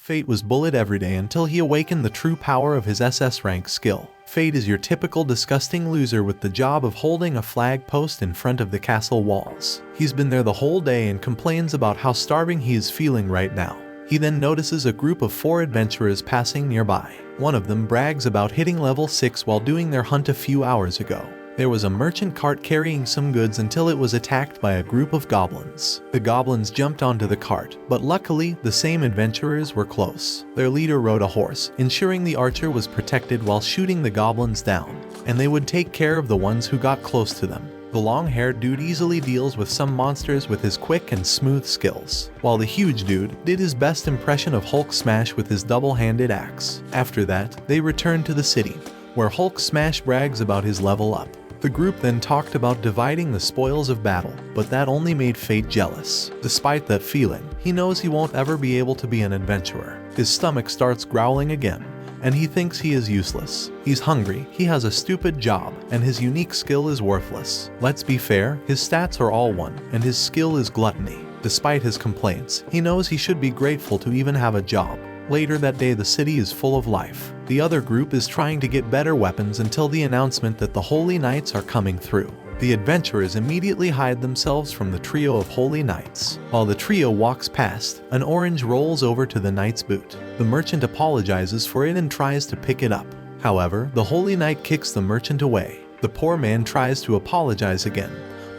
Fate was bullied every day until he awakened the true power of his SS rank skill. Fate is your typical disgusting loser with the job of holding a flag post in front of the castle walls. He's been there the whole day and complains about how starving he is feeling right now. He then notices a group of 4 adventurers passing nearby. One of them brags about hitting level 6 while doing their hunt a few hours ago. There was a merchant cart carrying some goods until it was attacked by a group of goblins. The goblins jumped onto the cart, but luckily the same adventurers were close. Their leader rode a horse, ensuring the archer was protected while shooting the goblins down, and they would take care of the ones who got close to them. The long-haired dude easily deals with some monsters with his quick and smooth skills, while the huge dude did his best impression of Hulk Smash with his double-handed axe. After that, they returned to the city, where Hulk Smash brags about his level up. The group then talked about dividing the spoils of battle, but that only made Fate jealous. Despite that feeling, he knows he won't ever be able to be an adventurer. His stomach starts growling again, and he thinks he is useless. He's hungry, he has a stupid job, and his unique skill is worthless. Let's be fair, his stats are all 1, and his skill is gluttony. Despite his complaints, he knows he should be grateful to even have a job. Later that day, the city is full of life. The other group is trying to get better weapons until the announcement that the Holy Knights are coming through. The adventurers immediately hide themselves from the trio of Holy Knights. While the trio walks past, an orange rolls over to the knight's boot. The merchant apologizes for it and tries to pick it up. However, the Holy Knight kicks the merchant away. The poor man tries to apologize again,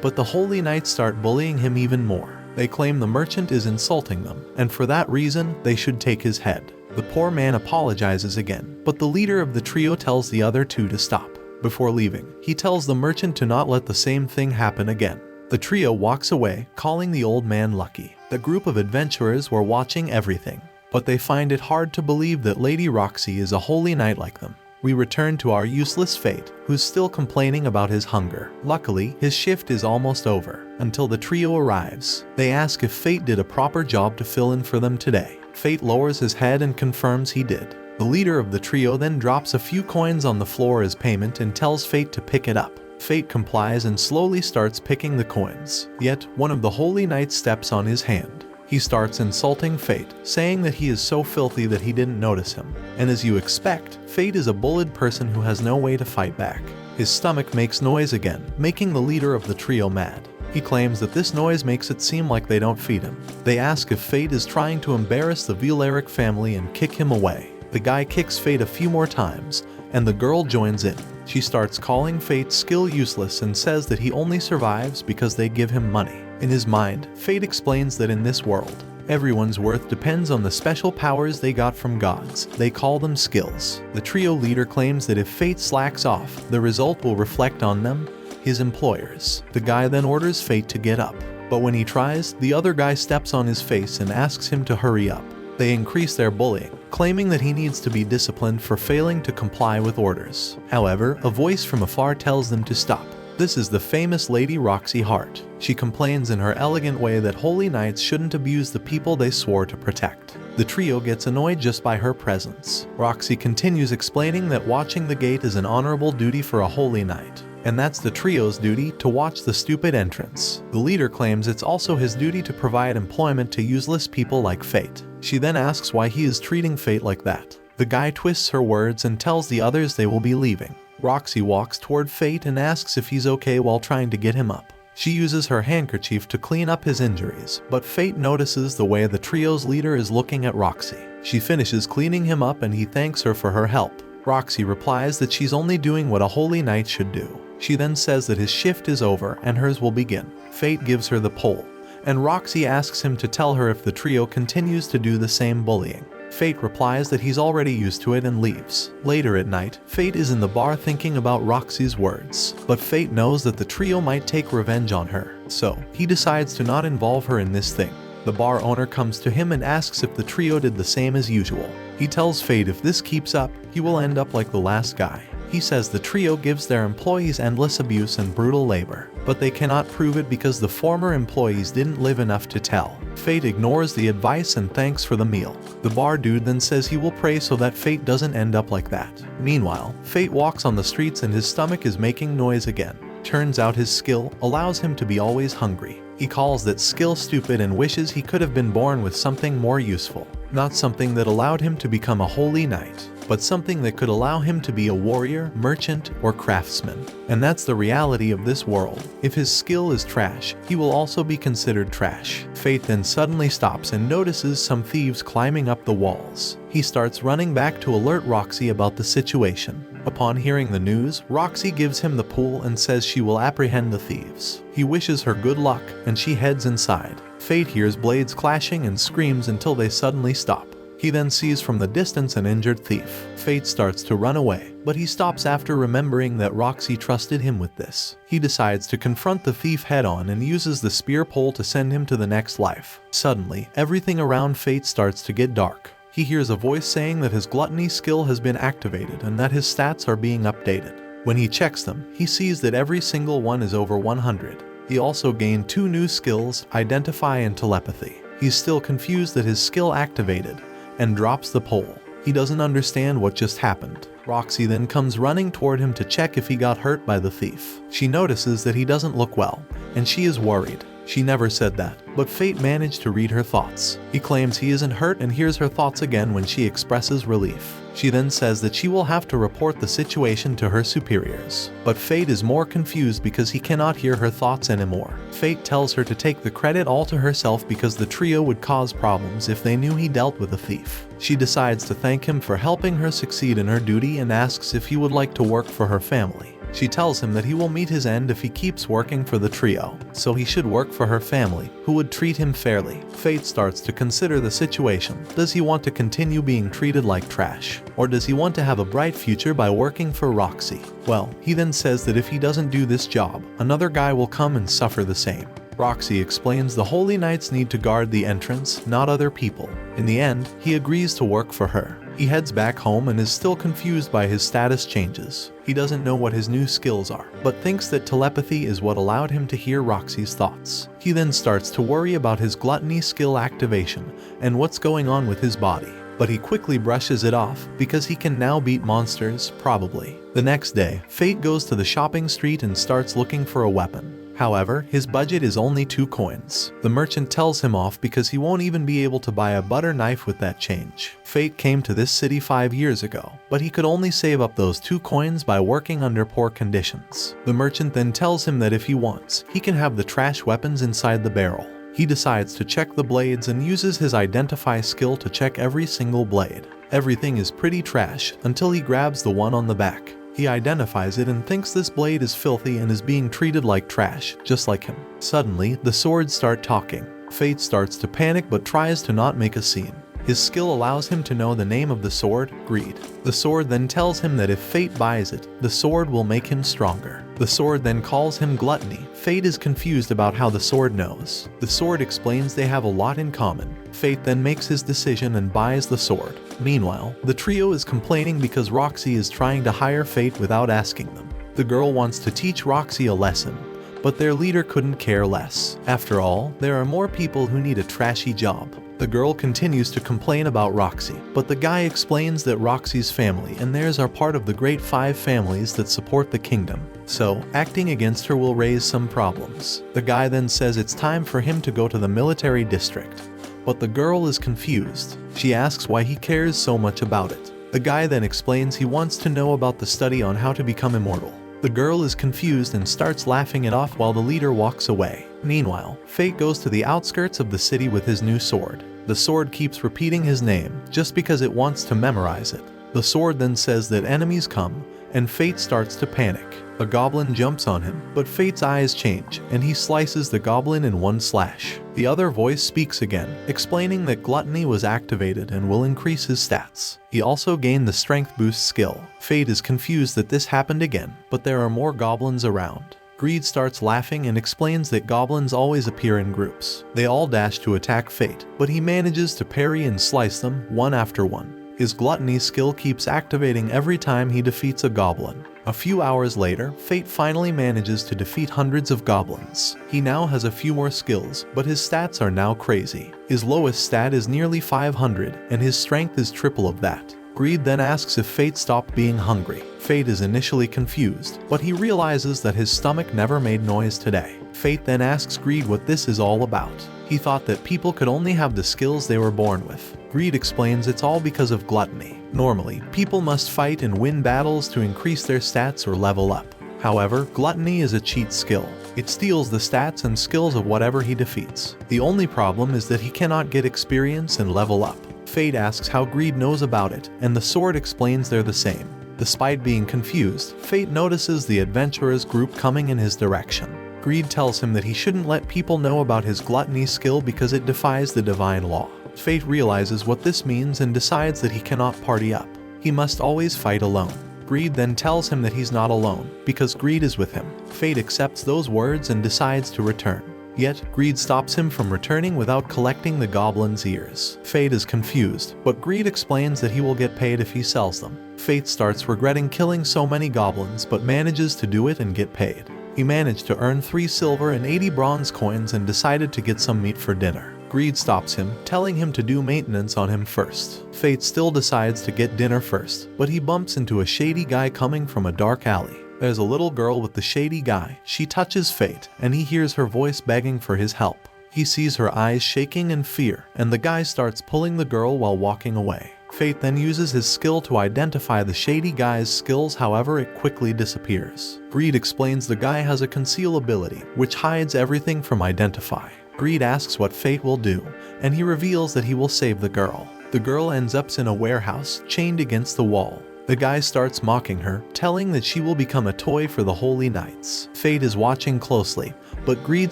but the Holy Knights start bullying him even more. They claim the merchant is insulting them, and for that reason, they should take his head. The poor man apologizes again, but the leader of the trio tells the other 2 to stop. Before leaving, he tells the merchant to not let the same thing happen again. The trio walks away, calling the old man lucky. The group of adventurers were watching everything, but they find it hard to believe that Lady Roxy is a holy knight like them. We return to our useless Fate, who's still complaining about his hunger. Luckily, his shift is almost over, until the trio arrives. They ask if Fate did a proper job to fill in for them today. Fate lowers his head and confirms he did. The leader of the trio then drops a few coins on the floor as payment and tells Fate to pick it up. Fate complies and slowly starts picking the coins. Yet, one of the Holy Knights steps on his hand. He starts insulting Fate, saying that he is so filthy that he didn't notice him. And as you expect, Fate is a bullied person who has no way to fight back. His stomach makes noise again, making the leader of the trio mad. He claims that this noise makes it seem like they don't feed him. They ask if Fate is trying to embarrass the Vileric family and kick him away. The guy kicks Fate a few more times, and the girl joins in. She starts calling Fate's skill useless and says that he only survives because they give him money. In his mind, Fate explains that in this world, everyone's worth depends on the special powers they got from gods. They call them skills. The trio leader claims that if Fate slacks off, the result will reflect on them, his employers. The guy then orders Fate to get up, but when he tries, the other guy steps on his face and asks him to hurry up. They increase their bullying, claiming that he needs to be disciplined for failing to comply with orders. However, a voice from afar tells them to stop. This is the famous Lady Roxy Hart. She complains in her elegant way that holy knights shouldn't abuse the people they swore to protect. The trio gets annoyed just by her presence. Roxy continues explaining that watching the gate is an honorable duty for a holy knight, and that's the trio's duty to watch the stupid entrance. The leader claims it's also his duty to provide employment to useless people like Fate. She then asks why he is treating Fate like that. The guy twists her words and tells the others they will be leaving. Roxy walks toward Fate and asks if he's okay while trying to get him up. She uses her handkerchief to clean up his injuries, but Fate notices the way the trio's leader is looking at Roxy. She finishes cleaning him up and he thanks her for her help. Roxy replies that she's only doing what a holy knight should do. She then says that his shift is over and hers will begin. Fate gives her the pole, and Roxy asks him to tell her if the trio continues to do the same bullying. Fate replies that he's already used to it and leaves. Later at night, Fate is in the bar thinking about Roxy's words, but Fate knows that the trio might take revenge on her, so he decides to not involve her in this thing. The bar owner comes to him and asks if the trio did the same as usual. He tells Fate if this keeps up, he will end up like the last guy. He says the trio gives their employees endless abuse and brutal labor, but they cannot prove it because the former employees didn't live enough to tell. Fate ignores the advice and thanks for the meal. The bar dude then says he will pray so that Fate doesn't end up like that. Meanwhile, Fate walks on the streets and his stomach is making noise again. Turns out his skill allows him to be always hungry. He calls that skill stupid and wishes he could have been born with something more useful. Not something that allowed him to become a holy knight, but something that could allow him to be a warrior, merchant, or craftsman. And that's the reality of this world. If his skill is trash, he will also be considered trash. Fate then suddenly stops and notices some thieves climbing up the walls. He starts running back to alert Roxy about the situation. Upon hearing the news, Roxy gives him the pool and says she will apprehend the thieves. He wishes her good luck, and she heads inside. Fate hears blades clashing and screams until they suddenly stop. He then sees from the distance an injured thief. Fate starts to run away, but he stops after remembering that Roxy trusted him with this. He decides to confront the thief head-on and uses the spear pole to send him to the next life. Suddenly, everything around Fate starts to get dark. He hears a voice saying that his gluttony skill has been activated and that his stats are being updated. When he checks them, he sees that every single one is over 100. He also gained 2 new skills, Identify and Telepathy. He's still confused that his skill activated, and drops the pole. He doesn't understand what just happened. Roxy then comes running toward him to check if he got hurt by the thief. She notices that he doesn't look well, and she is worried. She never said that, but Fate managed to read her thoughts. He claims he isn't hurt and hears her thoughts again when she expresses relief. She then says that she will have to report the situation to her superiors. But Fate is more confused because he cannot hear her thoughts anymore. Fate tells her to take the credit all to herself because the trio would cause problems if they knew he dealt with a thief. She decides to thank him for helping her succeed in her duty and asks if he would like to work for her family. She tells him that he will meet his end if he keeps working for the trio, so he should work for her family, who would treat him fairly. Fate starts to consider the situation. Does he want to continue being treated like trash? Or does he want to have a bright future by working for Roxy? Well, he then says that if he doesn't do this job, another guy will come and suffer the same. Roxy explains the Holy Knights need to guard the entrance, not other people. In the end, he agrees to work for her. He heads back home and is still confused by his status changes. He doesn't know what his new skills are, but thinks that telepathy is what allowed him to hear Roxy's thoughts. He then starts to worry about his gluttony skill activation and what's going on with his body. But he quickly brushes it off because he can now beat monsters, probably. The next day, Fate goes to the shopping street and starts looking for a weapon. However, his budget is only 2 coins. The merchant tells him off because he won't even be able to buy a butter knife with that change. Fate came to this city 5 years ago, but he could only save up those 2 coins by working under poor conditions. The merchant then tells him that if he wants, he can have the trash weapons inside the barrel. He decides to check the blades and uses his Identify skill to check every single blade. Everything is pretty trash until he grabs the one on the back. He identifies it and thinks this blade is filthy and is being treated like trash, just like him. Suddenly, the swords start talking. Fate starts to panic but tries to not make a scene. His skill allows him to know the name of the sword, Greed. The sword then tells him that if Fate buys it, the sword will make him stronger. The sword then calls him Gluttony. Fate is confused about how the sword knows. The sword explains they have a lot in common. Fate then makes his decision and buys the sword. Meanwhile, the trio is complaining because Roxy is trying to hire Fate without asking them. The girl wants to teach Roxy a lesson, but their leader couldn't care less. After all, there are more people who need a trashy job. The girl continues to complain about Roxy, but the guy explains that Roxy's family and theirs are part of the great 5 families that support the kingdom. So, acting against her will raise some problems. The guy then says it's time for him to go to the military district. But the girl is confused. She asks why he cares so much about it. The guy then explains he wants to know about the study on how to become immortal. The girl is confused and starts laughing it off while the leader walks away. Meanwhile, Fate goes to the outskirts of the city with his new sword. The sword keeps repeating his name, just because it wants to memorize it. The sword then says that enemies come, and Fate starts to panic. A goblin jumps on him, but Fate's eyes change, and he slices the goblin in one slash. The other voice speaks again, explaining that Gluttony was activated and will increase his stats. He also gained the Strength Boost skill. Fate is confused that this happened again, but there are more goblins around. Greed starts laughing and explains that goblins always appear in groups. They all dash to attack Fate, but he manages to parry and slice them one after one. His gluttony skill keeps activating every time he defeats a goblin. A few hours later, Fate finally manages to defeat hundreds of goblins. He now has a few more skills, but his stats are now crazy. His lowest stat is nearly 500, and his strength is triple of that. Greed then asks if Fate stopped being hungry. Fate is initially confused, but he realizes that his stomach never made noise today. Fate then asks Greed what this is all about. He thought that people could only have the skills they were born with. Greed explains it's all because of gluttony. Normally, people must fight and win battles to increase their stats or level up. However, gluttony is a cheat skill. It steals the stats and skills of whatever he defeats. The only problem is that he cannot get experience and level up. Fate asks how Greed knows about it, and the sword explains they're the same. Despite being confused, Fate notices the adventurers group coming in his direction. Greed tells him that he shouldn't let people know about his gluttony skill because it defies the divine law. Fate realizes what this means and decides that he cannot party up. He must always fight alone. Greed then tells him that he's not alone, because Greed is with him. Fate accepts those words and decides to return. Yet, Greed stops him from returning without collecting the goblin's ears. Fate is confused, but Greed explains that he will get paid if he sells them. Fate starts regretting killing so many goblins but manages to do it and get paid. He managed to earn 3 silver and 80 bronze coins and decided to get some meat for dinner. Greed stops him, telling him to do maintenance on him first. Fate still decides to get dinner first, but he bumps into a shady guy coming from a dark alley. There's a little girl with the shady guy. She touches Fate, and he hears her voice begging for his help. He sees her eyes shaking in fear, and the guy starts pulling the girl while walking away. Fate then uses his skill to identify the shady guy's skills, however it quickly disappears. Greed explains the guy has a conceal ability, which hides everything from identify. Greed asks what Fate will do, and he reveals that he will save the girl. The girl ends up in a warehouse, chained against the wall. The guy starts mocking her, telling that she will become a toy for the Holy Knights. Fate is watching closely, but Greed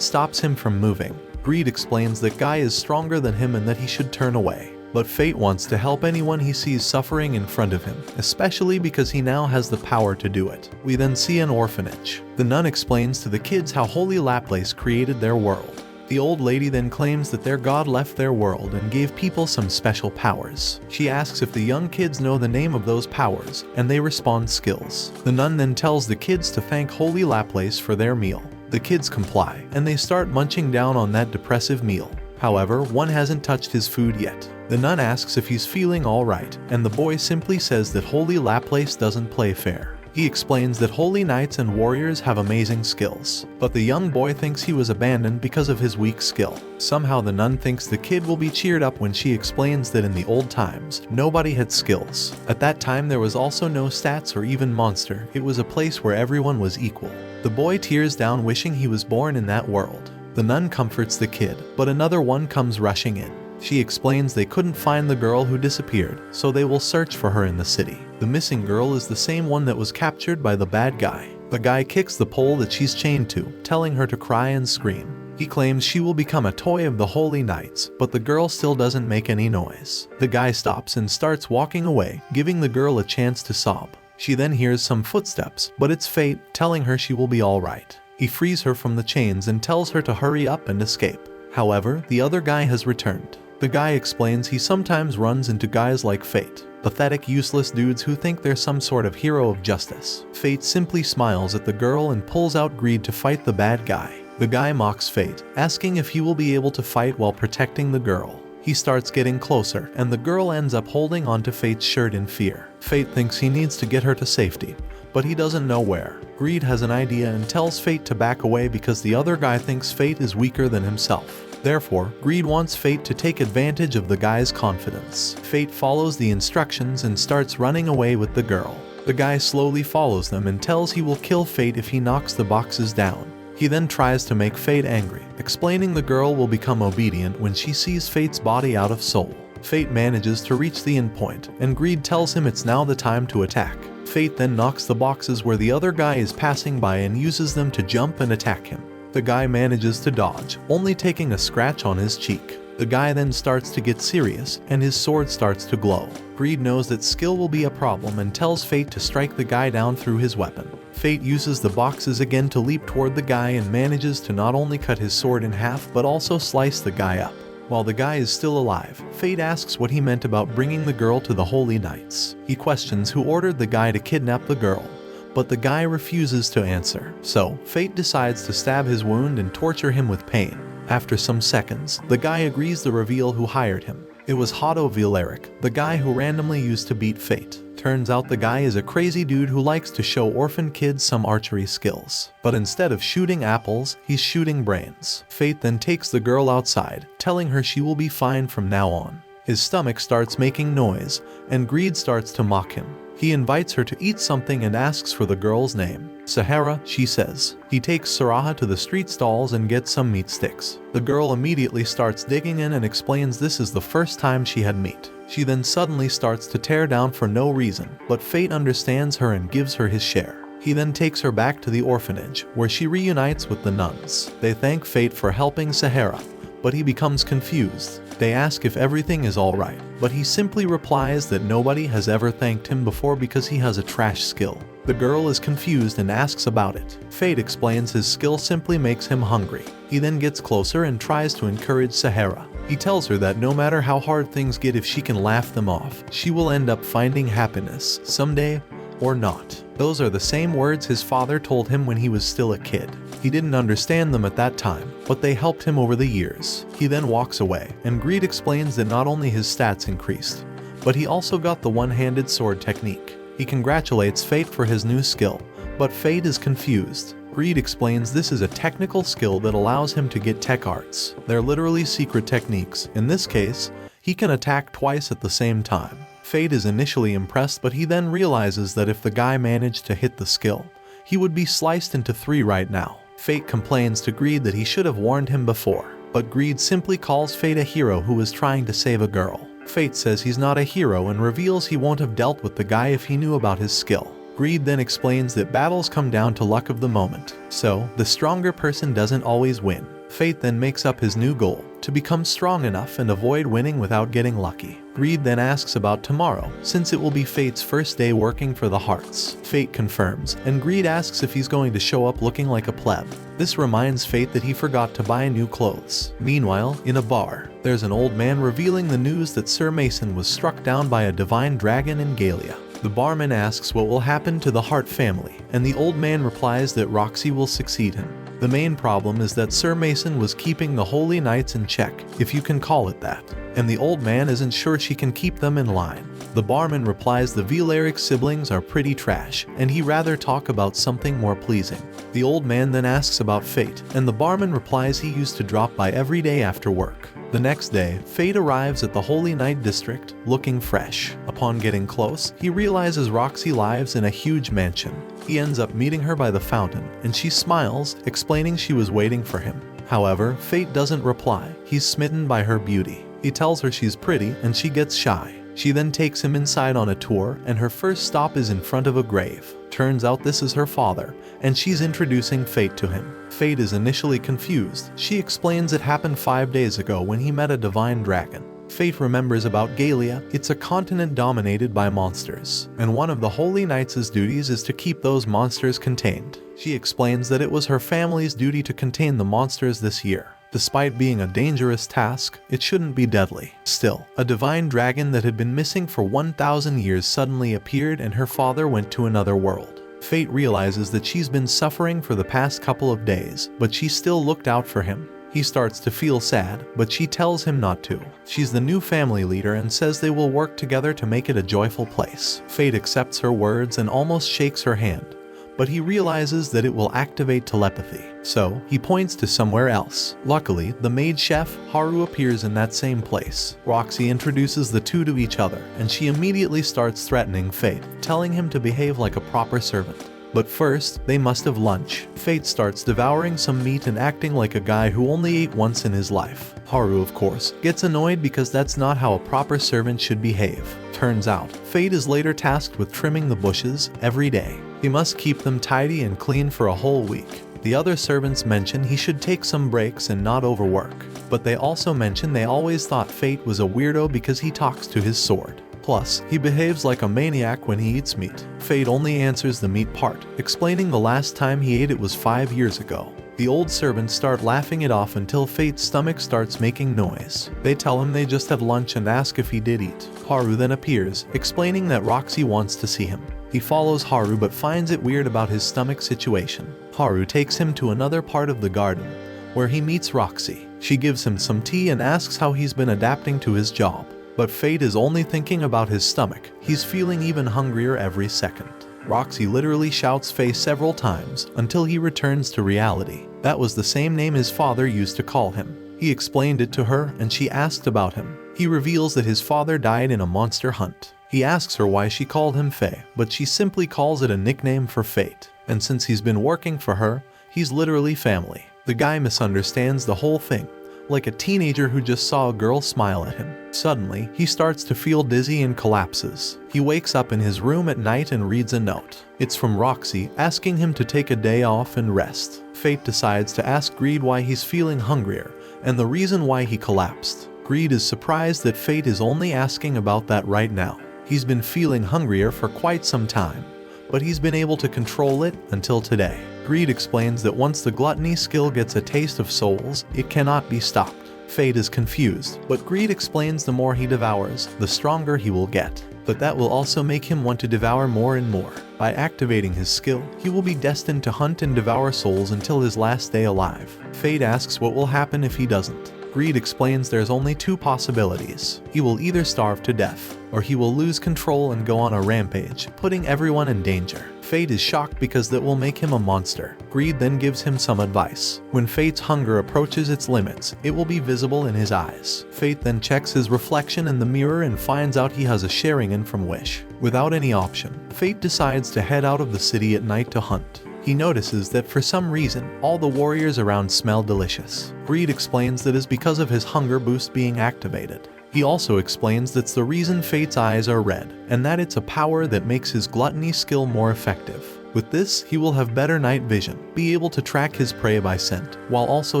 stops him from moving. Greed explains that Guy is stronger than him and that he should turn away. But Fate wants to help anyone he sees suffering in front of him, especially because he now has the power to do it. We then see an orphanage. The nun explains to the kids how Holy Laplace created their world. The old lady then claims that their god left their world and gave people some special powers. She asks if the young kids know the name of those powers, and they respond skills. The nun then tells the kids to thank Holy Laplace for their meal. The kids comply, and they start munching down on that depressive meal. However, one hasn't touched his food yet. The nun asks if he's feeling alright, and the boy simply says that Holy Laplace doesn't play fair. He explains that holy knights and warriors have amazing skills, but the young boy thinks he was abandoned because of his weak skill. Somehow the nun thinks the kid will be cheered up when she explains that in the old times, nobody had skills. At that time there was also no stats or even monster. It was a place where everyone was equal. The boy tears down wishing he was born in that world. The nun comforts the kid, but another one comes rushing in. She explains they couldn't find the girl who disappeared, so they will search for her in the city. The missing girl is the same one that was captured by the bad guy. The guy kicks the pole that she's chained to, telling her to cry and scream. He claims she will become a toy of the Holy Knights, but the girl still doesn't make any noise. The guy stops and starts walking away, giving the girl a chance to sob. She then hears some footsteps, but it's Fate, telling her she will be alright. He frees her from the chains and tells her to hurry up and escape. However, the other guy has returned. The guy explains he sometimes runs into guys like Fate, pathetic, useless dudes who think they're some sort of hero of justice. Fate simply smiles at the girl and pulls out Greed to fight the bad guy. The guy mocks Fate, asking if he will be able to fight while protecting the girl. He starts getting closer, and the girl ends up holding onto Fate's shirt in fear. Fate thinks he needs to get her to safety, but he doesn't know where. Greed has an idea and tells Fate to back away because the other guy thinks Fate is weaker than himself. Therefore, Greed wants Fate to take advantage of the guy's confidence. Fate follows the instructions and starts running away with the girl. The guy slowly follows them and tells he will kill Fate if he knocks the boxes down. He then tries to make Fate angry, explaining the girl will become obedient when she sees Fate's body out of soul. Fate manages to reach the endpoint, and Greed tells him it's now the time to attack. Fate then knocks the boxes where the other guy is passing by and uses them to jump and attack him. The guy manages to dodge, only taking a scratch on his cheek. The guy then starts to get serious, and his sword starts to glow. Greed knows that skill will be a problem and tells Fate to strike the guy down through his weapon. Fate uses the boxes again to leap toward the guy and manages to not only cut his sword in half but also slice the guy up. While the guy is still alive, Fate asks what he meant about bringing the girl to the Holy Knights. He questions who ordered the guy to kidnap the girl, but the guy refuses to answer. So, Fate decides to stab his wound and torture him with pain. After some seconds, the guy agrees to reveal who hired him. It was Otto Vileric, the guy who randomly used to beat Fate. Turns out the guy is a crazy dude who likes to show orphan kids some archery skills. But instead of shooting apples, he's shooting brains. Fate then takes the girl outside, telling her she will be fine from now on. His stomach starts making noise, and Greed starts to mock him. He invites her to eat something and asks for the girl's name. Sahara, she says. He takes Saraha to the street stalls and gets some meat sticks. The girl immediately starts digging in and explains this is the first time she had meat. She then suddenly starts to tear down for no reason, but Fate understands her and gives her his share. He then takes her back to the orphanage, where she reunites with the nuns. They thank Fate for helping Sahara, but he becomes confused. They ask if everything is alright, but he simply replies that nobody has ever thanked him before because he has a trash skill. The girl is confused and asks about it. Fate explains his skill simply makes him hungry. He then gets closer and tries to encourage Sahara. He tells her that no matter how hard things get, if she can laugh them off, she will end up finding happiness someday or not. Those are the same words his father told him when he was still a kid. He didn't understand them at that time, but they helped him over the years. He then walks away, and Greed explains that not only his stats increased, but he also got the one-handed sword technique. He congratulates Fate for his new skill, but Fate is confused. Greed explains this is a technical skill that allows him to get tech arts. They're literally secret techniques. In this case, he can attack twice at the same time. Fate is initially impressed, but he then realizes that if the guy managed to hit the skill, he would be sliced into 3 right now. Fate complains to Greed that he should have warned him before, but Greed simply calls Fate a hero who is trying to save a girl. Fate says he's not a hero and reveals he won't have dealt with the guy if he knew about his skill. Greed then explains that battles come down to luck of the moment, so the stronger person doesn't always win. Fate then makes up his new goal, to become strong enough and avoid winning without getting lucky. Greed then asks about tomorrow, since it will be Fate's first day working for the Hearts. Fate confirms, and Greed asks if he's going to show up looking like a pleb. This reminds Fate that he forgot to buy new clothes. Meanwhile, in a bar, there's an old man revealing the news that Sir Mason was struck down by a divine dragon in Galia. The barman asks what will happen to the Hart family, and the old man replies that Roxy will succeed him. The main problem is that Sir Mason was keeping the Holy Knights in check, if you can call it that, and the old man isn't sure she can keep them in line. The barman replies the Vilaric siblings are pretty trash, and he'd rather talk about something more pleasing. The old man then asks about Fate, and the barman replies he used to drop by every day after work. The next day, Fate arrives at the Holy Knight district, looking fresh. Upon getting close, he realizes Roxy lives in a huge mansion. He ends up meeting her by the fountain, and she smiles, explaining she was waiting for him. However, Fate doesn't reply. He's smitten by her beauty. He tells her she's pretty, and she gets shy. She then takes him inside on a tour, and her first stop is in front of a grave. Turns out this is her father, and she's introducing Fate to him. Fate is initially confused. She explains it happened 5 days ago when he met a divine dragon. Fate remembers about Galia. It's a continent dominated by monsters, and one of the Holy Knights' duties is to keep those monsters contained. She explains that it was her family's duty to contain the monsters this year. Despite being a dangerous task, it shouldn't be deadly. Still, a divine dragon that had been missing for 1,000 years suddenly appeared, and her father went to another world. Fate realizes that she's been suffering for the past couple of days, but she still looked out for him. He starts to feel sad, but she tells him not to. She's the new family leader and says they will work together to make it a joyful place. Fate accepts her words and almost shakes her hand, but he realizes that it will activate telepathy, so he points to somewhere else. Luckily, the maid chef, Haru, appears in that same place. Roxy introduces the two to each other, and she immediately starts threatening Fate, telling him to behave like a proper servant. But first, they must have lunch. Fate starts devouring some meat and acting like a guy who only ate once in his life. Haru, of course, gets annoyed because that's not how a proper servant should behave. Turns out, Fate is later tasked with trimming the bushes every day. He must keep them tidy and clean for a whole week. The other servants mention he should take some breaks and not overwork, but they also mention they always thought Fate was a weirdo because he talks to his sword. Plus, he behaves like a maniac when he eats meat. Fate only answers the meat part, explaining the last time he ate it was 5 years ago. The old servants start laughing it off until Fate's stomach starts making noise. They tell him they just had lunch and ask if he did eat. Haru then appears, explaining that Roxy wants to see him. He follows Haru but finds it weird about his stomach situation. Haru takes him to another part of the garden, where he meets Roxy. She gives him some tea and asks how he's been adapting to his job. But Fate is only thinking about his stomach. He's feeling even hungrier every second. Roxy literally shouts Faye several times until he returns to reality. That was the same name his father used to call him. He explained it to her and she asked about him. He reveals that his father died in a monster hunt. He asks her why she called him Faye, but she simply calls it a nickname for fate. And since he's been working for her, he's literally family. The guy misunderstands the whole thing, like a teenager who just saw a girl smile at him. Suddenly, he starts to feel dizzy and collapses. He wakes up in his room at night and reads a note. It's from Roxy, asking him to take a day off and rest. Fate decides to ask Greed why he's feeling hungrier, and the reason why he collapsed. Greed is surprised that Fate is only asking about that right now. He's been feeling hungrier for quite some time, but he's been able to control it until today. Greed explains that once the gluttony skill gets a taste of souls, it cannot be stopped. Fate is confused, but Greed explains the more he devours, the stronger he will get. But that will also make him want to devour more and more. By activating his skill, he will be destined to hunt and devour souls until his last day alive. Fate asks what will happen if he doesn't. Greed explains there's only two possibilities. He will either starve to death, or he will lose control and go on a rampage, putting everyone in danger. Fate is shocked because that will make him a monster. Greed then gives him some advice. When Fate's hunger approaches its limits, it will be visible in his eyes. Fate then checks his reflection in the mirror and finds out he has a Sharingan from Wish. Without any option, Fate decides to head out of the city at night to hunt. He notices that for some reason, all the warriors around smell delicious. Greed explains that is because of his hunger boost being activated. He also explains that's the reason Fate's eyes are red, and that it's a power that makes his gluttony skill more effective. With this, he will have better night vision, be able to track his prey by scent, while also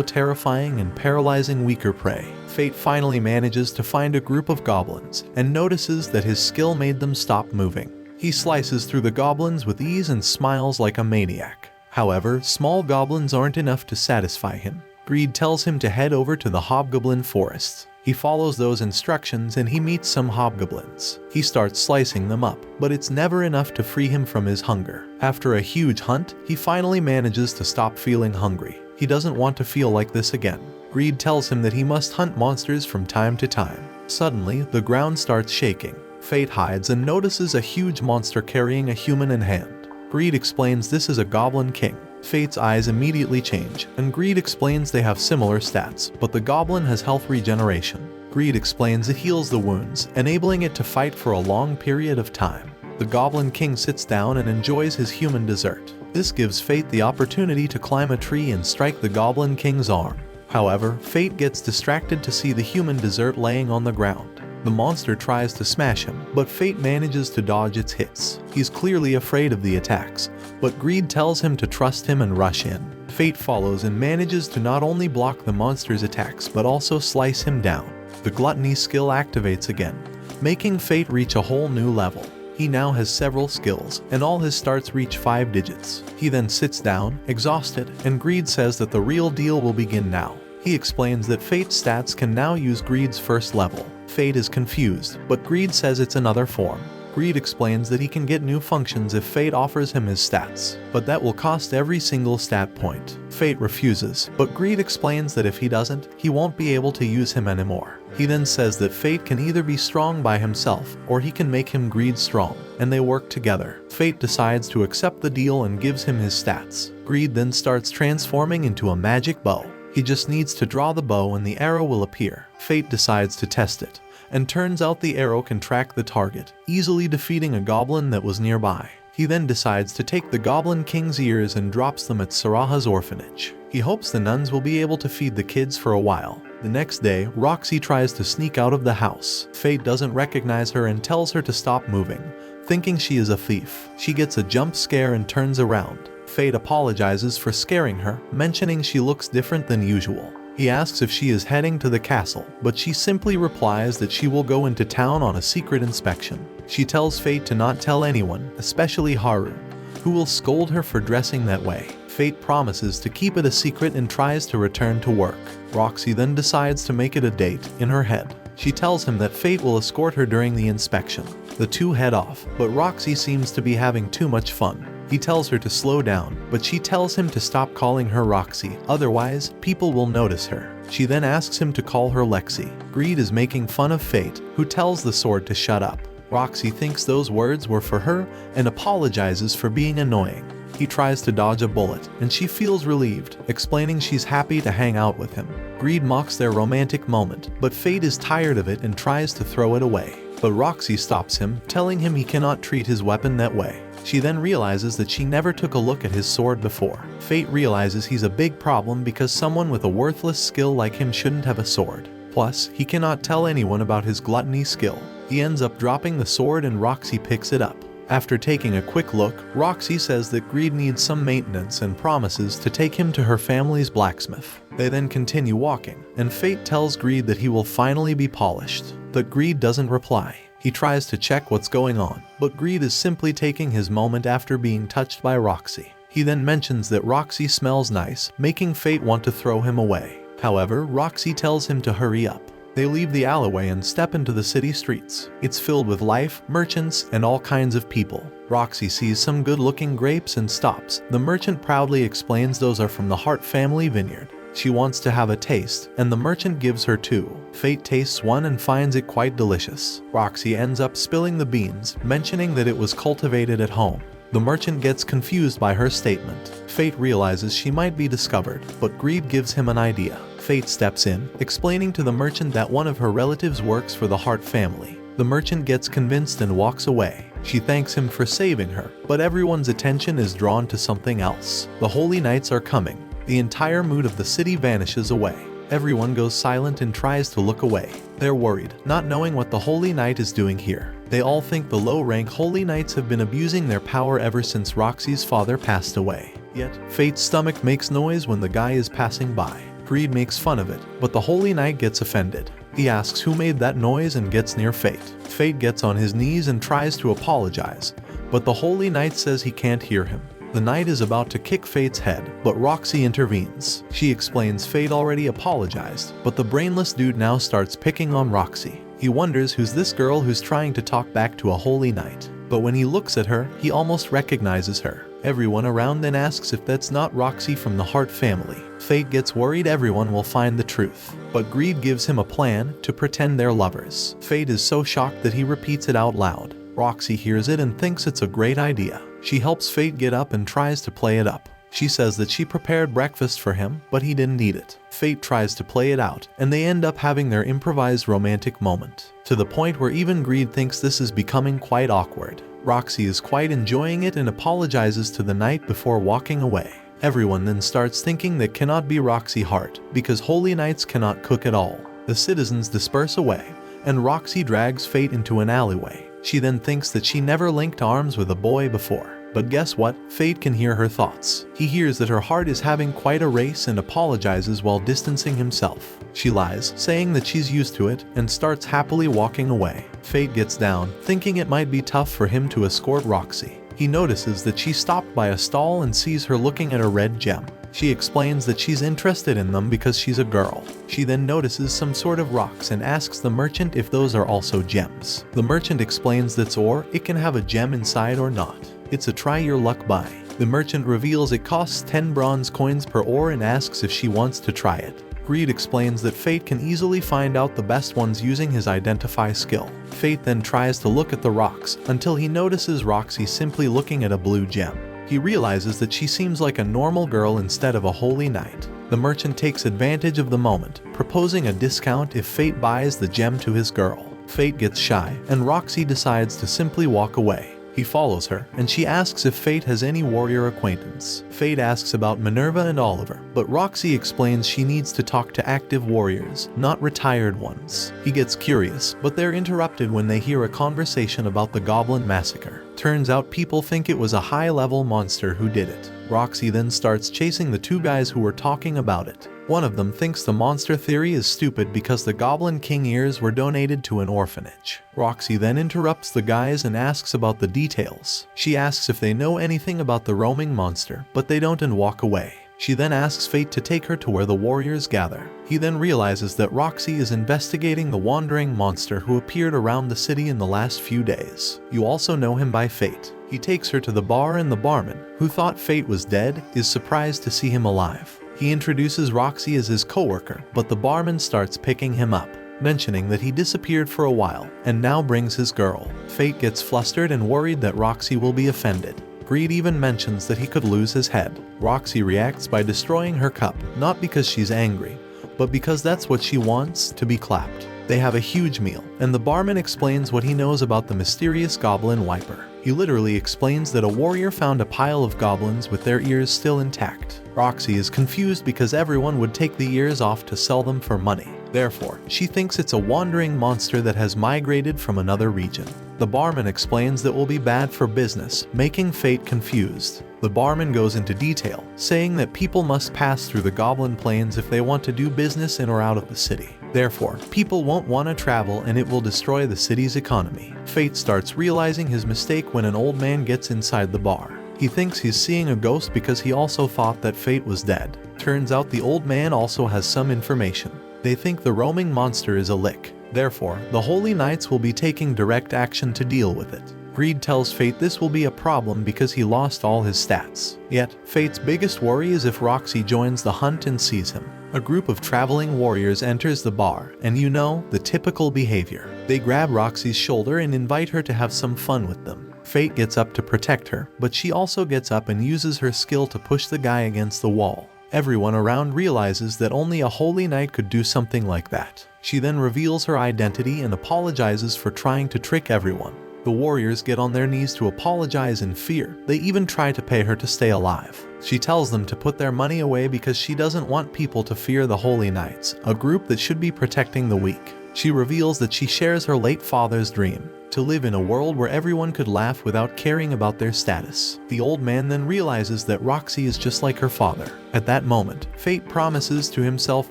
terrifying and paralyzing weaker prey. Fate finally manages to find a group of goblins, and notices that his skill made them stop moving. He slices through the goblins with ease and smiles like a maniac. However, small goblins aren't enough to satisfy him. Greed tells him to head over to the hobgoblin forests. He follows those instructions and he meets some hobgoblins. He starts slicing them up, but it's never enough to free him from his hunger. After a huge hunt, he finally manages to stop feeling hungry. He doesn't want to feel like this again. Greed tells him that he must hunt monsters from time to time. Suddenly, the ground starts shaking. Fate hides and notices a huge monster carrying a human in hand. Greed explains this is a goblin king. Fate's eyes immediately change, and Greed explains they have similar stats, but the goblin has health regeneration. Greed explains it heals the wounds, enabling it to fight for a long period of time. The goblin king sits down and enjoys his human dessert. This gives Fate the opportunity to climb a tree and strike the goblin king's arm. However, Fate gets distracted to see the human dessert laying on the ground. The monster tries to smash him, but Fate manages to dodge its hits. He's clearly afraid of the attacks, but Greed tells him to trust him and rush in. Fate follows and manages to not only block the monster's attacks but also slice him down. The gluttony skill activates again, making Fate reach a whole new level. He now has several skills, and all his starts reach 5 digits. He then sits down, exhausted, and Greed says that the real deal will begin now. He explains that Fate's stats can now use Greed's first level. Fate is confused, but Greed says it's another form. Greed explains that he can get new functions if Fate offers him his stats, but that will cost every single stat point. Fate refuses, but Greed explains that if he doesn't, he won't be able to use him anymore. He then says that Fate can either be strong by himself, or he can make him Greed strong, and they work together. Fate decides to accept the deal and gives him his stats. Greed then starts transforming into a magic bow. He just needs to draw the bow and the arrow will appear. Fate decides to test it, and turns out the arrow can track the target, easily defeating a goblin that was nearby. He then decides to take the Goblin King's ears and drops them at Saraha's orphanage. He hopes the nuns will be able to feed the kids for a while. The next day, Roxy tries to sneak out of the house. Fate doesn't recognize her and tells her to stop moving, thinking she is a thief. She gets a jump scare and turns around. Fate apologizes for scaring her, mentioning she looks different than usual. He asks if she is heading to the castle, but she simply replies that she will go into town on a secret inspection. She tells Fate to not tell anyone, especially Haru, who will scold her for dressing that way. Fate promises to keep it a secret and tries to return to work. Roxy then decides to make it a date in her head. She tells him that Fate will escort her during the inspection. The two head off, but Roxy seems to be having too much fun. He tells her to slow down, but she tells him to stop calling her Roxy, otherwise, people will notice her. She then asks him to call her Lexi. Greed is making fun of Fate, who tells the sword to shut up. Roxy thinks those words were for her and apologizes for being annoying. He tries to dodge a bullet, and she feels relieved, explaining she's happy to hang out with him. Greed mocks their romantic moment, but Fate is tired of it and tries to throw it away. But Roxy stops him, telling him he cannot treat his weapon that way. She then realizes that she never took a look at his sword before. Fate realizes he's a big problem because someone with a worthless skill like him shouldn't have a sword. Plus, he cannot tell anyone about his gluttony skill. He ends up dropping the sword and Roxy picks it up. After taking a quick look, Roxy says that Greed needs some maintenance and promises to take him to her family's blacksmith. They then continue walking, and Fate tells Greed that he will finally be polished. But Greed doesn't reply. He tries to check what's going on, but Greed is simply taking his moment after being touched by Roxy. He then mentions that Roxy smells nice, making Fate want to throw him away. However, Roxy tells him to hurry up. They leave the alleyway and step into the city streets. It's filled with life, merchants, and all kinds of people. Roxy sees some good-looking grapes and stops. The merchant proudly explains those are from the Hart family vineyard. She wants to have a taste, and the merchant gives her two. Fate tastes one and finds it quite delicious. Roxy ends up spilling the beans, mentioning that it was cultivated at home. The merchant gets confused by her statement. Fate realizes she might be discovered, but Greed gives him an idea. Fate steps in, explaining to the merchant that one of her relatives works for the Hart family. The merchant gets convinced and walks away. She thanks him for saving her, but everyone's attention is drawn to something else. The Holy Knights are coming. The entire mood of the city vanishes away. Everyone goes silent and tries to look away. They're worried, not knowing what the Holy Knight is doing here. They all think the low-rank Holy Knights have been abusing their power ever since Roxy's father passed away. Yet, Fate's stomach makes noise when the guy is passing by. Greed makes fun of it, but the Holy Knight gets offended. He asks who made that noise and gets near Fate. Fate gets on his knees and tries to apologize, but the Holy Knight says he can't hear him. The knight is about to kick Fate's head, but Roxy intervenes. She explains Fate already apologized, but the brainless dude now starts picking on Roxy. He wonders who's this girl who's trying to talk back to a Holy Knight. But when he looks at her, he almost recognizes her. Everyone around then asks if that's not Roxy from the Hart family. Fate gets worried everyone will find the truth. But Greed gives him a plan to pretend they're lovers. Fate is so shocked that he repeats it out loud. Roxy hears it and thinks it's a great idea. She helps Fate get up and tries to play it up. She says that she prepared breakfast for him, but he didn't eat it. Fate tries to play it out, and they end up having their improvised romantic moment, to the point where even Greed thinks this is becoming quite awkward. Roxy is quite enjoying it and apologizes to the knight before walking away. Everyone then starts thinking that cannot be Roxy Hart, because Holy Knights cannot cook at all. The citizens disperse away, and Roxy drags Fate into an alleyway. She then thinks that she never linked arms with a boy before. But guess what? Fate can hear her thoughts. He hears that her heart is having quite a race and apologizes while distancing himself. She lies, saying that she's used to it, and starts happily walking away. Fate gets down, thinking it might be tough for him to escort Roxy. He notices that she stopped by a stall and sees her looking at a red gem. She explains that she's interested in them because she's a girl. She then notices some sort of rocks and asks the merchant if those are also gems. The merchant explains that's ore, it can have a gem inside or not. It's a try your luck buy. The merchant reveals it costs 10 bronze coins per ore and asks if she wants to try it. Greed explains that Fate can easily find out the best ones using his identify skill. Fate then tries to look at the rocks until he notices Roxy simply looking at a blue gem. He realizes that she seems like a normal girl instead of a holy knight. The merchant takes advantage of the moment, proposing a discount if Fate buys the gem to his girl. Fate gets shy, and Roxy decides to simply walk away. He follows her, and she asks if Fate has any warrior acquaintance. Fate asks about Minerva and Oliver, but Roxy explains she needs to talk to active warriors, not retired ones. He gets curious, but they're interrupted when they hear a conversation about the Goblin Massacre. Turns out people think it was a high-level monster who did it. Roxy then starts chasing the two guys who were talking about it. One of them thinks the monster theory is stupid because the Goblin King ears were donated to an orphanage. Roxy then interrupts the guys and asks about the details. She asks if they know anything about the roaming monster, but they don't and walk away. She then asks Fate to take her to where the warriors gather. He then realizes that Roxy is investigating the wandering monster who appeared around the city in the last few days. You also know him by Fate. He takes her to the bar and the barman, who thought Fate was dead, is surprised to see him alive. He introduces Roxy as his coworker, but the barman starts picking him up, mentioning that he disappeared for a while and now brings his girl. Fate gets flustered and worried that Roxy will be offended. Greed even mentions that he could lose his head. Roxy reacts by destroying her cup, not because she's angry, but because that's what she wants, to be clapped. They have a huge meal, and the barman explains what he knows about the mysterious goblin wiper. He literally explains that a warrior found a pile of goblins with their ears still intact. Roxy is confused because everyone would take the ears off to sell them for money. Therefore, she thinks it's a wandering monster that has migrated from another region. The barman explains that will be bad for business, making Fate confused. The barman goes into detail, saying that people must pass through the goblin plains if they want to do business in or out of the city. Therefore, people won't want to travel and it will destroy the city's economy. Fate starts realizing his mistake when an old man gets inside the bar. He thinks he's seeing a ghost because he also thought that Fate was dead. Turns out the old man also has some information. They think the roaming monster is a lick. Therefore, the Holy Knights will be taking direct action to deal with it. Greed tells Fate this will be a problem because he lost all his stats. Yet, Fate's biggest worry is if Roxy joins the hunt and sees him. A group of traveling warriors enters the bar, and you know, the typical behavior. They grab Roxy's shoulder and invite her to have some fun with them. Fate gets up to protect her, but she also gets up and uses her skill to push the guy against the wall. Everyone around realizes that only a holy knight could do something like that. She then reveals her identity and apologizes for trying to trick everyone. The warriors get on their knees to apologize in fear. They even try to pay her to stay alive. She tells them to put their money away because she doesn't want people to fear the Holy Knights, a group that should be protecting the weak. She reveals that she shares her late father's dream, to live in a world where everyone could laugh without caring about their status. The old man then realizes that Roxy is just like her father. At that moment, Fate promises to himself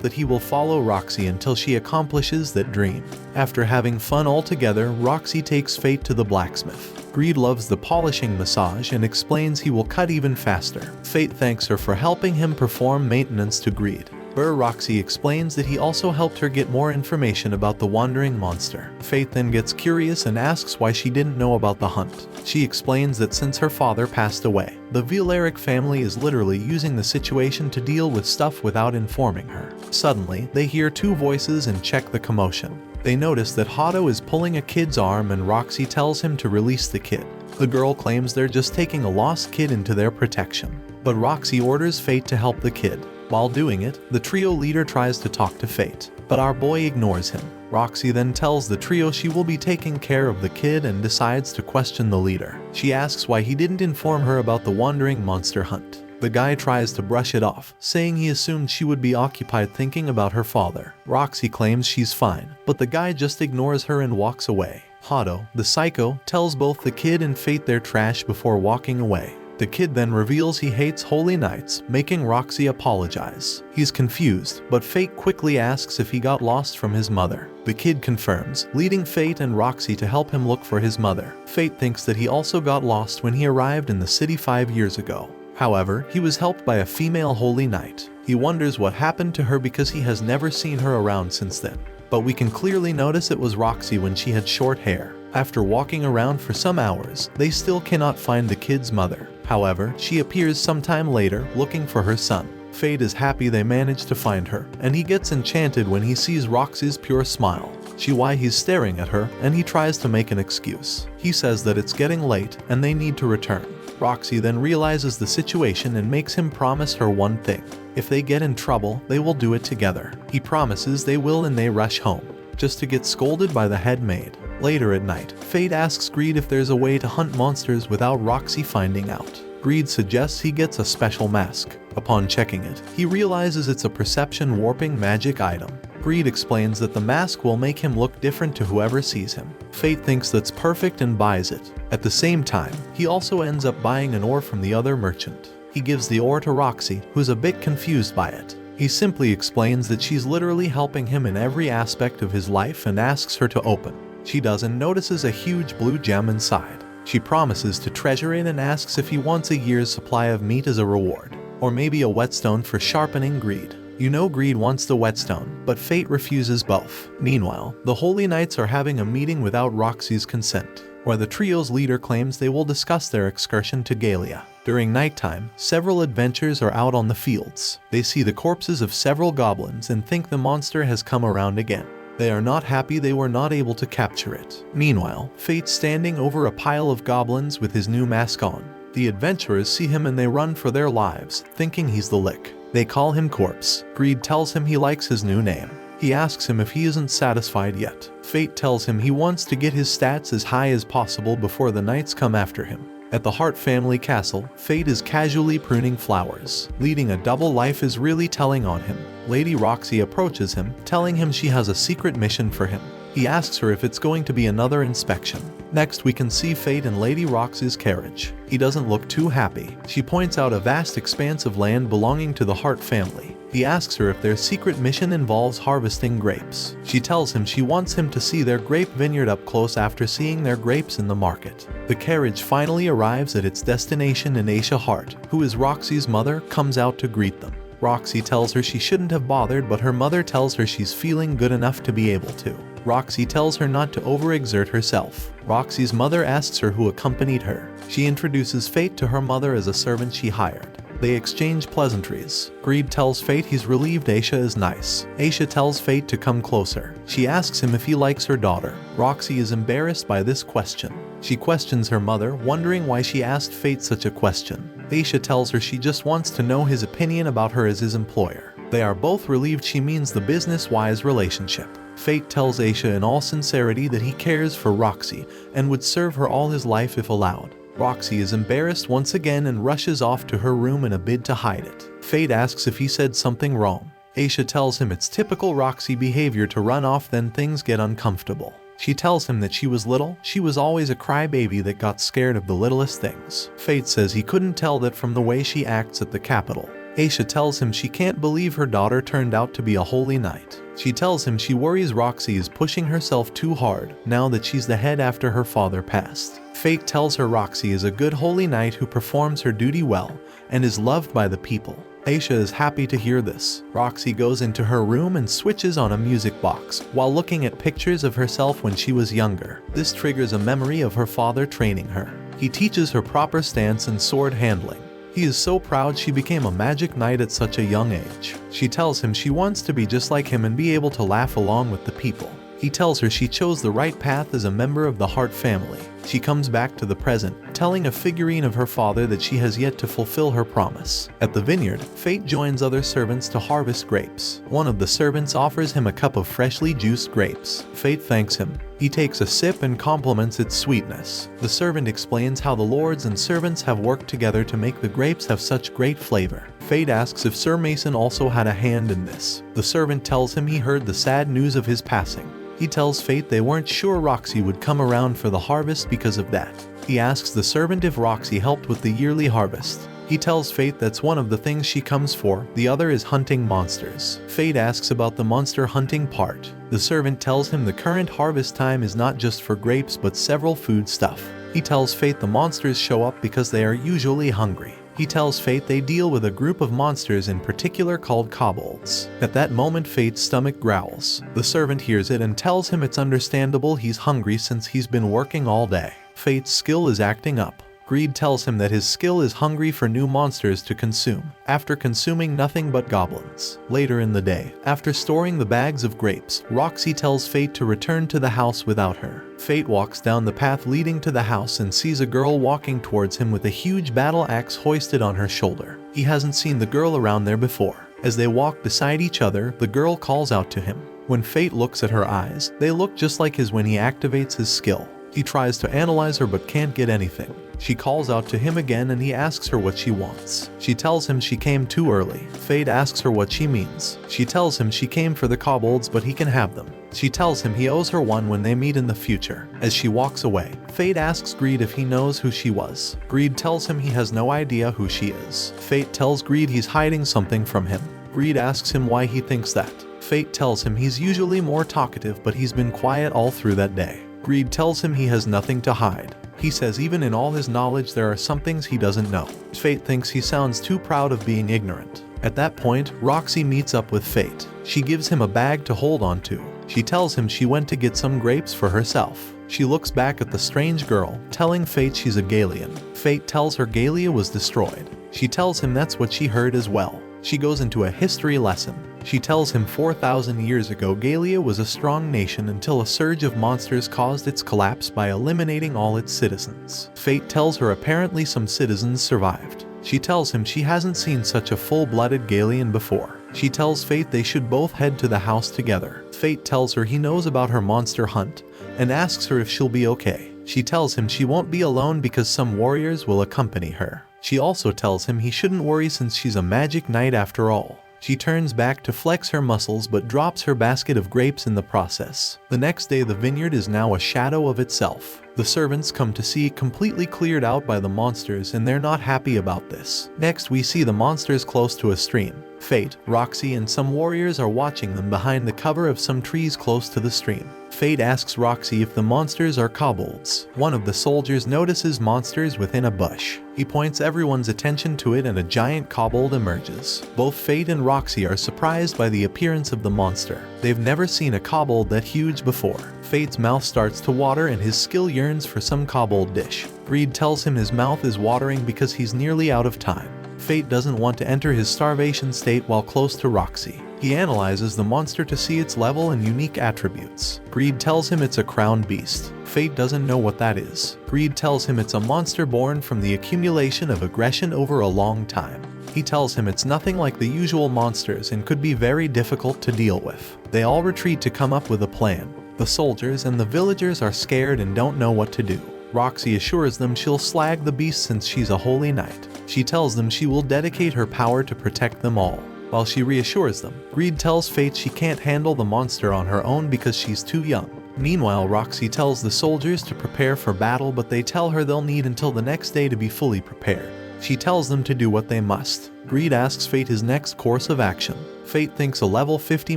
that he will follow Roxy until she accomplishes that dream. After having fun all together, Roxy takes Fate to the blacksmith. Greed loves the polishing massage and explains he will cut even faster. Fate thanks her for helping him perform maintenance to Greed. Roxy explains that he also helped her get more information about the wandering monster. Fate then gets curious and asks why she didn't know about the hunt. She explains that since her father passed away, the Vileric family is literally using the situation to deal with stuff without informing her. Suddenly, they hear two voices and check the commotion. They notice that Hado is pulling a kid's arm and Roxy tells him to release the kid. The girl claims they're just taking a lost kid into their protection. But Roxy orders Fate to help the kid. While doing it, the trio leader tries to talk to Fate, but our boy ignores him. Roxy then tells the trio she will be taking care of the kid and decides to question the leader. She asks why he didn't inform her about the wandering monster hunt. The guy tries to brush it off, saying he assumed she would be occupied thinking about her father. Roxy claims she's fine, but the guy just ignores her and walks away. Hado, the psycho, tells both the kid and Fate they're trash before walking away. The kid then reveals he hates Holy Knights, making Roxy apologize. He's confused, but Fate quickly asks if he got lost from his mother. The kid confirms, leading Fate and Roxy to help him look for his mother. Fate thinks that he also got lost when he arrived in the city 5 years ago. However, he was helped by a female Holy Knight. He wonders what happened to her because he has never seen her around since then. But we can clearly notice it was Roxy when she had short hair. After walking around for some hours, they still cannot find the kid's mother. However, she appears sometime later looking for her son. Fate is happy they managed to find her, and he gets enchanted when he sees Roxy's pure smile. She why he's staring at her, and he tries to make an excuse. He says that it's getting late and they need to return. Roxy then realizes the situation and makes him promise her one thing. If they get in trouble, they will do it together. He promises they will and they rush home, just to get scolded by the head maid. Later at night, Fate asks Greed if there's a way to hunt monsters without Roxy finding out. Greed suggests he gets a special mask. Upon checking it, he realizes it's a perception warping magic item. Greed explains that the mask will make him look different to whoever sees him. Fate thinks that's perfect and buys it. At the same time, he also ends up buying an ore from the other merchant. He gives the ore to Roxy, who's a bit confused by it. He simply explains that she's literally helping him in every aspect of his life and asks her to open. She does and notices a huge blue gem inside. She promises to treasure it and asks if he wants a year's supply of meat as a reward, or maybe a whetstone for sharpening Greed. You know Greed wants the whetstone, but Fate refuses both. Meanwhile, the Holy Knights are having a meeting without Roxy's consent, where the trio's leader claims they will discuss their excursion to Galia. During nighttime, several adventurers are out on the fields. They see the corpses of several goblins and think the monster has come around again. They are not happy they were not able to capture it. Meanwhile, Fate's standing over a pile of goblins with his new mask on. The adventurers see him and they run for their lives, thinking he's the lick. They call him Corpse. Greed tells him he likes his new name. He asks him if he isn't satisfied yet. Fate tells him he wants to get his stats as high as possible before the knights come after him. At the Hart family castle, Fate is casually pruning flowers. Leading a double life is really telling on him. Lady Roxy approaches him, telling him she has a secret mission for him. He asks her if it's going to be another inspection. Next we can see Fate in Lady Roxy's carriage. He doesn't look too happy. She points out a vast expanse of land belonging to the Hart family. He asks her if their secret mission involves harvesting grapes. She tells him she wants him to see their grape vineyard up close after seeing their grapes in the market. The carriage finally arrives at its destination and Aisha Hart, who is Roxy's mother, comes out to greet them. Roxy tells her she shouldn't have bothered, but her mother tells her she's feeling good enough to be able to. Roxy tells her not to overexert herself. Roxy's mother asks her who accompanied her. She introduces Fate to her mother as a servant she hired. They exchange pleasantries. Greed tells Fate he's relieved Aisha is nice. Aisha tells Fate to come closer. She asks him if he likes her daughter. Roxy is embarrassed by this question. She questions her mother, wondering why she asked Fate such a question. Aisha tells her she just wants to know his opinion about her as his employer. They are both relieved she means the business-wise relationship. Fate tells Aisha in all sincerity that he cares for Roxy and would serve her all his life if allowed. Roxy is embarrassed once again and rushes off to her room in a bid to hide it. Fate asks if he said something wrong. Aisha tells him it's typical Roxy behavior to run off, then things get uncomfortable. She tells him that she was little, she was always a crybaby that got scared of the littlest things. Fate says he couldn't tell that from the way she acts at the Capitol. Aisha tells him she can't believe her daughter turned out to be a holy knight. She tells him she worries Roxy is pushing herself too hard now that she's the head after her father passed. Fate tells her Roxy is a good holy knight who performs her duty well and is loved by the people. Aisha is happy to hear this. Roxy goes into her room and switches on a music box while looking at pictures of herself when she was younger. This triggers a memory of her father training her. He teaches her proper stance and sword handling. He is so proud she became a magic knight at such a young age. She tells him she wants to be just like him and be able to laugh along with the people. He tells her she chose the right path as a member of the Hart family. She comes back to the present, telling a figurine of her father that she has yet to fulfill her promise. At the vineyard, Fate joins other servants to harvest grapes. One of the servants offers him a cup of freshly juiced grapes. Fate thanks him. He takes a sip and compliments its sweetness. The servant explains how the lords and servants have worked together to make the grapes have such great flavor. Fate asks if Sir Mason also had a hand in this. The servant tells him he heard the sad news of his passing. He tells Fate they weren't sure Roxy would come around for the harvest because of that. He asks the servant if Roxy helped with the yearly harvest. He tells Fate that's one of the things she comes for, the other is hunting monsters. Fate asks about the monster hunting part. The servant tells him the current harvest time is not just for grapes but several food stuff. He tells Fate the monsters show up because they are usually hungry. He tells Fate they deal with a group of monsters in particular called kobolds. At that moment Fate's stomach growls. The servant hears it and tells him it's understandable he's hungry since he's been working all day. Fate's skill is acting up. Greed tells him that his skill is hungry for new monsters to consume, after consuming nothing but goblins. Later in the day, after storing the bags of grapes, Roxy tells Fate to return to the house without her. Fate walks down the path leading to the house and sees a girl walking towards him with a huge battle axe hoisted on her shoulder. He hasn't seen the girl around there before. As they walk beside each other, the girl calls out to him. When Fate looks at her eyes, they look just like his when he activates his skill. He tries to analyze her but can't get anything. She calls out to him again and he asks her what she wants. She tells him she came too early. Fate asks her what she means. She tells him she came for the kobolds but he can have them. She tells him he owes her one when they meet in the future. As she walks away, Fate asks Greed if he knows who she was. Greed tells him he has no idea who she is. Fate tells Greed he's hiding something from him. Greed asks him why he thinks that. Fate tells him he's usually more talkative but he's been quiet all through that day. Greed tells him he has nothing to hide. He says even in all his knowledge there are some things he doesn't know. Fate thinks he sounds too proud of being ignorant. At that point, Roxy meets up with Fate. She gives him a bag to hold on to. She tells him she went to get some grapes for herself. She looks back at the strange girl, telling Fate she's a Galian. Fate tells her Galia was destroyed. She tells him that's what she heard as well. She goes into a history lesson. She tells him 4,000 years ago Galia was a strong nation until a surge of monsters caused its collapse by eliminating all its citizens. Fate tells her apparently some citizens survived. She tells him she hasn't seen such a full-blooded Galian before. She tells Fate they should both head to the house together. Fate tells her he knows about her monster hunt and asks her if she'll be okay. She tells him she won't be alone because some warriors will accompany her. She also tells him he shouldn't worry since she's a magic knight after all. She turns back to flex her muscles but drops her basket of grapes in the process. The next day the vineyard is now a shadow of itself. The servants come to see it completely cleared out by the monsters and they're not happy about this. Next we see the monsters close to a stream. Fate, Roxy and some warriors are watching them behind the cover of some trees close to the stream. Fate asks Roxy if the monsters are kobolds. One of the soldiers notices monsters within a bush. He points everyone's attention to it and a giant kobold emerges. Both Fate and Roxy are surprised by the appearance of the monster. They've never seen a kobold that huge before. Fate's mouth starts to water and his skill yearns for some kobold dish. Greed tells him his mouth is watering because he's nearly out of time. Fate doesn't want to enter his starvation state while close to Roxy. He analyzes the monster to see its level and unique attributes. Greed tells him it's a crowned beast. Fate doesn't know what that is. Greed tells him it's a monster born from the accumulation of aggression over a long time. He tells him it's nothing like the usual monsters and could be very difficult to deal with. They all retreat to come up with a plan. The soldiers and the villagers are scared and don't know what to do. Roxy assures them she'll slag the beast since she's a holy knight. She tells them she will dedicate her power to protect them all. While she reassures them, Greed tells Fate she can't handle the monster on her own because she's too young. Meanwhile, Roxy tells the soldiers to prepare for battle, but they tell her they'll need until the next day to be fully prepared. She tells them to do what they must. Greed asks Fate his next course of action. Fate thinks a level 50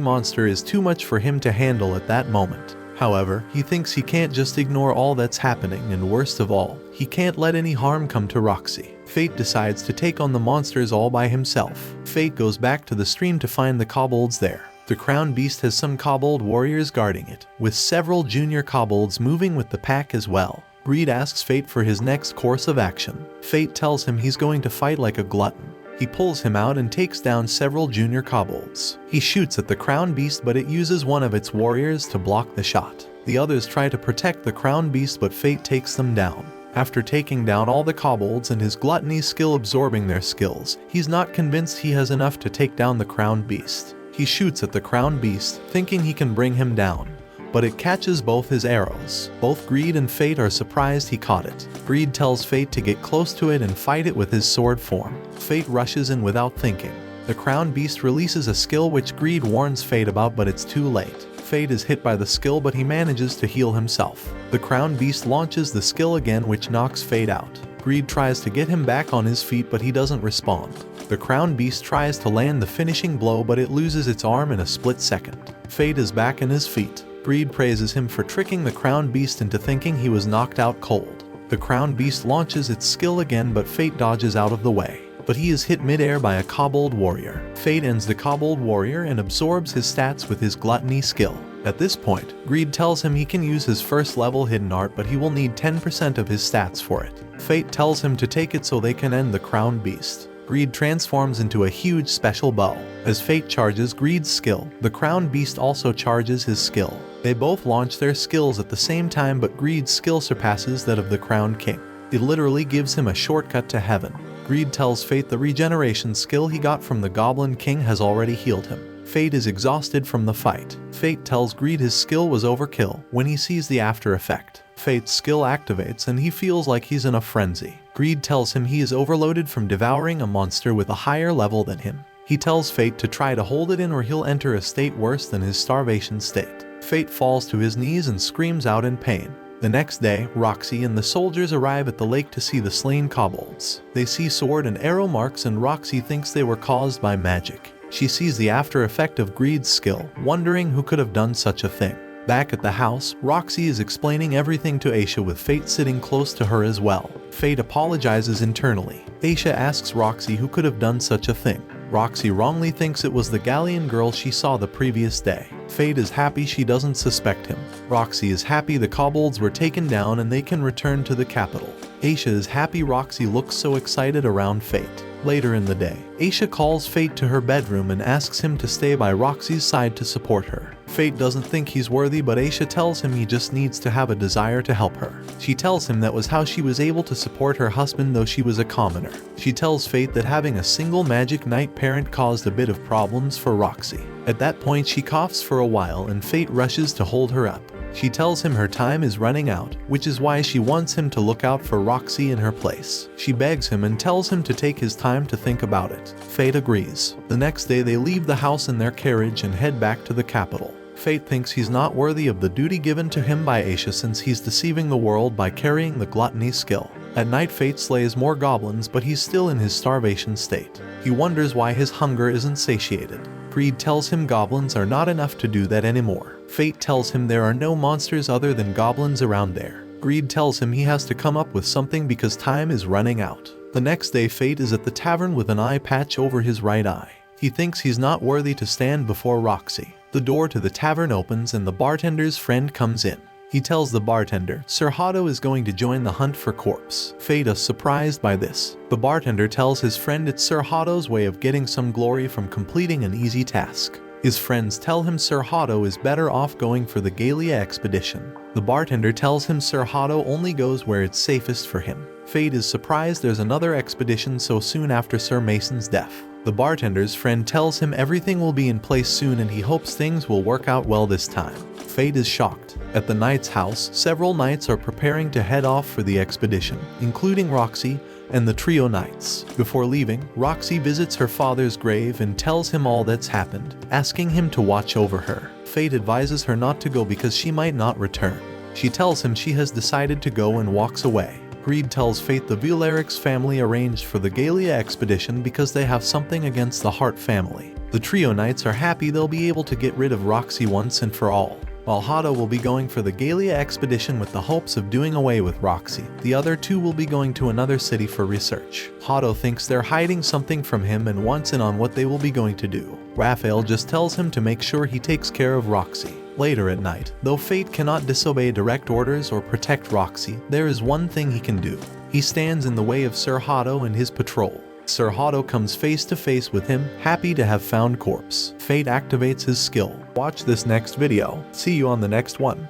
monster is too much for him to handle at that moment. However, he thinks he can't just ignore all that's happening, and worst of all, he can't let any harm come to Roxy. Fate decides to take on the monsters all by himself. Fate goes back to the stream to find the kobolds there. The crowned beast has some kobold warriors guarding it, with several junior kobolds moving with the pack as well. Greed asks Fate for his next course of action. Fate tells him he's going to fight like a glutton. He pulls him out and takes down several junior kobolds. He shoots at the crowned beast, but it uses one of its warriors to block the shot. The others try to protect the crowned beast, but Fate takes them down. After taking down all the kobolds and his gluttony skill absorbing their skills, he's not convinced he has enough to take down the crowned beast. He shoots at the crowned beast, thinking he can bring him down, but it catches both his arrows. Both Greed and Fate are surprised he caught it. Greed tells Fate to get close to it and fight it with his sword form. Fate rushes in without thinking. The crowned beast releases a skill which Greed warns Fate about, but it's too late. Fate is hit by the skill, but he manages to heal himself. The crowned beast launches the skill again, which knocks Fate out. Greed tries to get him back on his feet, but he doesn't respond. The crowned beast tries to land the finishing blow, but it loses its arm in a split second. Fate is back on his feet. Greed praises him for tricking the crowned beast into thinking he was knocked out cold. The crowned beast launches its skill again, but Fate dodges out of the way. But he is hit mid-air by a kobold warrior. Fate ends the kobold warrior and absorbs his stats with his gluttony skill. At this point, Greed tells him he can use his first level hidden art, but he will need 10% of his stats for it. Fate tells him to take it so they can end the crowned beast. Greed transforms into a huge special bow. As Fate charges Greed's skill, the crowned beast also charges his skill. They both launch their skills at the same time, but Greed's skill surpasses that of the crowned king. It literally gives him a shortcut to heaven. Greed tells Fate the regeneration skill he got from the Goblin King has already healed him. Fate is exhausted from the fight. Fate tells Greed his skill was overkill when he sees the after effect. Fate's skill activates and he feels like he's in a frenzy. Greed tells him he is overloaded from devouring a monster with a higher level than him. He tells Fate to try to hold it in or he'll enter a state worse than his starvation state. Fate falls to his knees and screams out in pain. The next day, Roxy and the soldiers arrive at the lake to see the slain kobolds. They see sword and arrow marks and Roxy thinks they were caused by magic. She sees the after effect of Greed's skill, wondering who could have done such a thing. Back at the house, Roxy is explaining everything to Aisha with Fate sitting close to her as well. Fate apologizes internally. Aisha asks Roxy who could have done such a thing. Roxy wrongly thinks it was the Gallian girl she saw the previous day. Fate is happy she doesn't suspect him. Roxy is happy the kobolds were taken down and they can return to the capital. Aisha is happy. Roxy looks so excited around Fate. Later in the day, Aisha calls Fate to her bedroom and asks him to stay by Roxy's side to support her. Fate doesn't think he's worthy, but Aisha tells him he just needs to have a desire to help her. She tells him that was how she was able to support her husband though she was a commoner. She tells Fate that having a single magic knight parent caused a bit of problems for Roxy. At that point she coughs for a while and Fate rushes to hold her up. She tells him her time is running out, which is why she wants him to look out for Roxy in her place. She begs him and tells him to take his time to think about it. Fate agrees. The next day they leave the house in their carriage and head back to the capital. Fate thinks he's not worthy of the duty given to him by Aisha since he's deceiving the world by carrying the gluttony skill. At night Fate slays more goblins, but he's still in his starvation state. He wonders why his hunger isn't satiated. Greed tells him goblins are not enough to do that anymore. Fate tells him there are no monsters other than goblins around there. Greed tells him he has to come up with something because time is running out. The next day Fate is at the tavern with an eye patch over his right eye. He thinks he's not worthy to stand before Roxy. The door to the tavern opens and the bartender's friend comes in. He tells the bartender Sir Hado is going to join the hunt for corpse. Fate is surprised by this. The bartender tells his friend it's Sir Hado's way of getting some glory from completing an easy task. His friends tell him Sir Hado is better off going for the Galia expedition. The bartender tells him Sir Hado only goes where it's safest for him. Fate is surprised there's another expedition so soon after Sir Mason's death. The bartender's friend tells him everything will be in place soon and he hopes things will work out well this time. Fate is shocked. At the knight's house, several knights are preparing to head off for the expedition, including Roxy and the trio knights. Before leaving, Roxy visits her father's grave and tells him all that's happened, asking him to watch over her. Fate advises her not to go because she might not return. She tells him she has decided to go and walks away. Greed tells Fate the Vuelarix family arranged for the Galia expedition because they have something against the Hart family. The trio knights are happy they'll be able to get rid of Roxy once and for all. While Hado will be going for the Galia expedition with the hopes of doing away with Roxy, the other two will be going to another city for research. Hado thinks they're hiding something from him and wants in on what they will be going to do. Raphael just tells him to make sure he takes care of Roxy. Later at night, though Fate cannot disobey direct orders or protect Roxy, there is one thing he can do. He stands in the way of Sir Hado and his patrol. Sir Hado comes face to face with him, happy to have found corpse. Fate activates his skill. Watch this next video. See you on the next one.